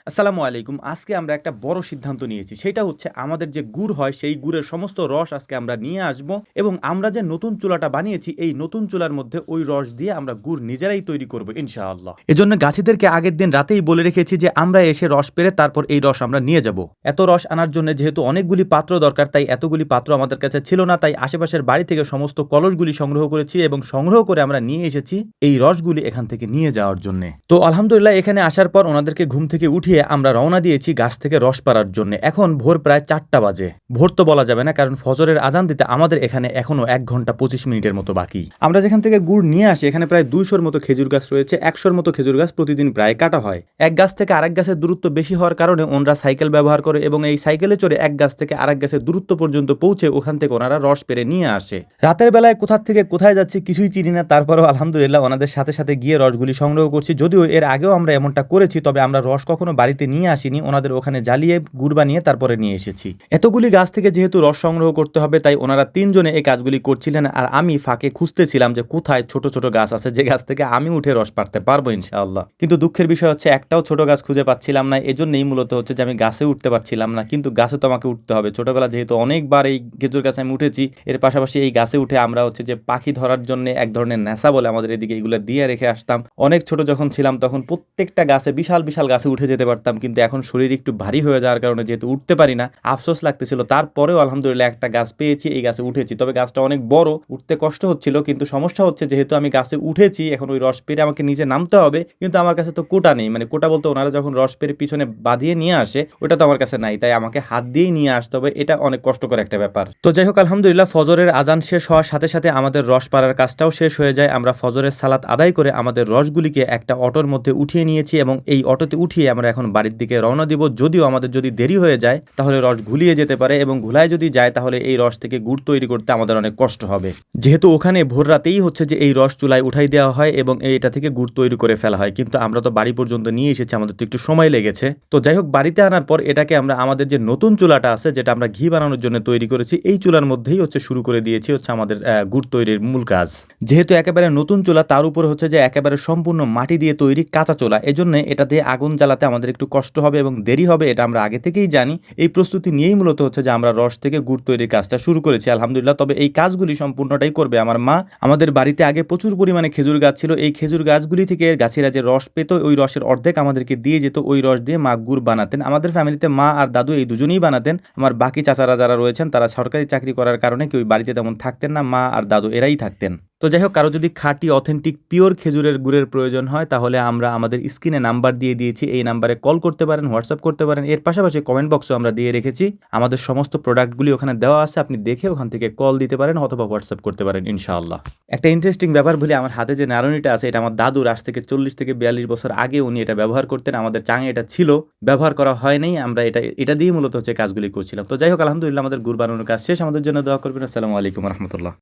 আসসালামু আলাইকুম। আজকে আমরা একটা বড় সিদ্ধান্ত নিয়েছি। সেটা হচ্ছে আমাদের যে গুড় হয় সেই গুড়ের সমস্ত রস আজকে আমরা নিয়ে আসব এবং আমরা যে নতুন চুলাটা বানিয়েছি এই নতুন চুলার মধ্যে ওই রস দিয়ে আমরা গুড় নিজেরাই তৈরি করব ইনশাআল্লাহ। এজন্য গাছিদেরকে আগের দিন রাতেই বলে রেখেছি যে আমরা এসে রস পেরে তারপর এই রস আমরা নিয়ে যাব। এত রস আনার জন্য যেহেতু অনেকগুলি পাত্র দরকার তাই এতগুলি পাত্র আমাদের কাছে ছিল না, তাই আশেপাশের বাড়ি থেকে সমস্ত কলসগুলি সংগ্রহ করেছি এবং সংগ্রহ করে আমরা নিয়ে এসেছি এই রসগুলি এখান থেকে নিয়ে যাওয়ার জন্য। তো আলহামদুলিল্লাহ এখানে আসার পর ওনাদেরকে ঘুম থেকে উঠিয়ে আমরা রওনা দিয়েছি গাছ থেকে রস পাড়ার জন্য। এখন ভোর প্রায় 4টা বাজে। ভোর তো বলা যাবে না, কারণ ফজরের আজান দিতে আমাদের এখানে এখনো 1 ঘন্টা 25 মিনিটের মতো বাকি। আমরা যেখান থেকে গুড় নিয়ে আসি এখানে প্রায় 200-র মতো খেজুর গাছ রয়েছে। 100-র মতো খেজুর গাছ প্রতিদিন প্রায় কাটা হয়। এক গাছ থেকে আরেক গাছের দূরত্ব বেশি হওয়ার কারণে ওনারা সাইকেল ব্যবহার করে এবং এই সাইকেলে চড়ে এক গাছ থেকে আরেক গাছের দূরত্ব পর্যন্ত পৌঁছে ওখান থেকে ওনারা রস পেরে নিয়ে আসে। রাতের বেলায় কোথা থেকে কোথায় যাচ্ছে কিছুই চিনি না, তারপরেও আলহামদুলিল্লাহ ওনাদের সাথে সাথে গিয়ে রসগুলি সংগ্রহ করছি। যদিও এর আগেও আমরা এমনটা করেছি, তবে আমরা রস কখনো বাড়িতে নিয়ে আসিনি, ওনাদের ওখানে জ্বালিয়ে গুড় বানিয়ে তারপরে নিয়ে এসেছি। এতগুলি গাছ থেকে যেহেতু রস সংগ্রহ করতে হবে তাই ওনারা 3 জনে এই কাজগুলি করছিলেন আর আমি ফাঁকে খুঁজতেছিলাম যে কোথায় ছোট ছোট গাছ আছে যে গাছ থেকে আমি উঠে রস পাড়তে পারবো ইনশাআল্লাহ। কিন্তু দুঃখের বিষয় হচ্ছে একটাও ছোট গাছ খুঁজে পাচ্ছিলাম না। এজন্যই মূলত হচ্ছে যে আমি গাছে উঠতে পারছিলাম না, কিন্তু গাছে তো আমাকে উঠতে হবে। ছোটবেলা যেহেতু অনেকবার এই খেজুর গাছে আমি উঠেছি, এর পাশাপাশি এই গাছে উঠে আমরা হচ্ছে যে পাখি ধরার জন্য এক ধরনের নেশা বলে আমাদের এদিকে, এগুলো দিয়ে রেখে আসতাম। অনেক ছোট যখন ছিলাম তখন প্রত্যেকটা গাছে বিশাল বিশাল গাছে উঠে যেতে পারতাম, কিন্তু এখন শরীর একটু ভারী হয়ে যাওয়ার কারণে যেহেতু উঠতে পারি না, আফসোস লাগতেছিল। তারপরেও আলহামদুলিল্লাহ একটা গাছ পেয়েছি, এই গাছে উঠেছি। তবে গাছটা অনেক বড়, উঠতে কষ্ট হচ্ছিল, কিন্তু সমস্যা হচ্ছে যেহেতু আমি গাছে উঠেছি এখন ওই রস পেরে আমাকে নিচে নামতে হবে, কিন্তু আমার কাছে তো কোটা নেই। মানে কোটা বলতে ওনারা যখন রস পেরে পিছনে বাঁধিয়ে নিয়ে আসে ওটা তো আমার কাছে নাই, তাই আমাকে হাত দিয়েই নিয়ে আসতে হবে। এটা অনেক কষ্টকর একটা ব্যাপার। তো যাই হোক আলহামদুলিল্লাহ ফজরের আজান শেষ হওয়ার সাথে সাথে আমাদের রস পাড়ার কাজটাও শেষ হয়ে যায়। আমরা ফজরের সালাত আদায় করে আমাদের রসগুলিকে একটা অটোর মধ্যে উঠিয়ে নিয়েছি এবং এই অটোতে উঠিয়ে আমরা এখন বাড়ির দিকে রওনা দিব। যদিও আমাদের যদি দেরি হয়ে যায় তাহলে রস ঘুলিয়ে যেতে পারে এবং ঘুলায় যদি যায় তাহলে এই রস থেকে গুড় তৈরি করতে আমাদের অনেক কষ্ট হবে, যেহেতু ওখানে ভোর রাতেই হচ্ছে যে এই রস চুলায় উঠাই দেওয়া হয় এবং এটা থেকে গুড় তৈরি করে ফেলা হয়। কিন্তু আমরা তো বাড়ি পর্যন্ত নিয়ে এসেছি, আমাদের তো একটু সময় লেগেছে। তো যাই হোক বাড়িতে আনার পর এটাকে আমরা আমাদের যে নতুন চুলাটা আছে যেটা আমরা ঘি বানানোর জন্য তৈরি করেছি এই চুলার মধ্যেই হচ্ছে শুরু করে দিয়েছি হচ্ছে আমাদের গুড় তৈরির মূল কাজ। যেহেতু একেবারে নতুন চুলা, তার উপর হচ্ছে যে একেবারে সম্পূর্ণ মাটি দিয়ে তৈরি কাঁচা চুলা, এজন্য এটা দিয়ে আগুন জ্বালাতে আমাদের একটু কষ্ট হবে এবং দেরি হবে, এটা আমরা আগে থেকেই জানি। এই প্রস্তুতি নিয়েই মূলত হচ্ছে যে আমরা রস থেকে গুড় তৈরির কাজটা শুরু করেছি আলহামদুলিল্লাহ। তবে এই কাজগুলি সম্পূর্ণটাই করবে আমার মা। আমাদের বাড়িতে আগে প্রচুর পরিমাণে খেজুর গাছ ছিল, এই খেজুর গাছগুলি থেকে গাছিরা যে রস পেত ওই রসের অর্ধেক আমাদেরকে দিয়ে যেত, ওই রস দিয়ে মা গুড় বানাতেন। আমাদের ফ্যামিলিতে মা আর দাদু এই দুজনেই বানাতেন। আমার বাকি চাচারা যারা রয়েছেন তারা সরকারি চাকরি করার কারণে কেউ বাড়িতে তেমন থাকতেন না, মা আর দাদু এরাই থাকতেন। তো যাই হোক কারো যদি খাঁটি অথেন্টিক পিওর খেজুরের গুড়ের প্রয়োজন হয় তাহলে আমরা আমাদের স্ক্রিনে নাম্বার দিয়ে দিয়েছি, এই নাম্বারে কল করতে পারেন, হোয়াটসঅ্যাপ করতে পারেন। এর পাশাপাশি কমেন্ট বক্সও আমরা দিয়ে রেখেছি, আমাদের সমস্ত প্রোডাক্টগুলি ওখানে দেওয়া আছে, আপনি দেখে ওখান থেকে কল দিতে পারেন অথবা হোয়াটসঅ্যাপ করতে পারেন ইনশাআল্লাহ। একটা ইন্টারেস্টিং ব্যাপার বলি, আমার হাতে যে নাড়ুনিটা আছে এটা আমার দাদুর, আজ থেকে 40 থেকে 42 বছর আগে উনি এটা ব্যবহার করতেন। আমাদের চাঙে এটা ছিল, ব্যবহার করা হয় নাই, আমরা এটা দিয়ে মূলত হচ্ছে কাজগুলি করছিলাম। তো যাই হোক আলহামদুলিল্লাহ আমাদের গুড় বানানোর কাজ শেষ। আমাদের জন্য দোয়া করবেন। আসসালামু আলাইকুম রহমতুল্লাহ।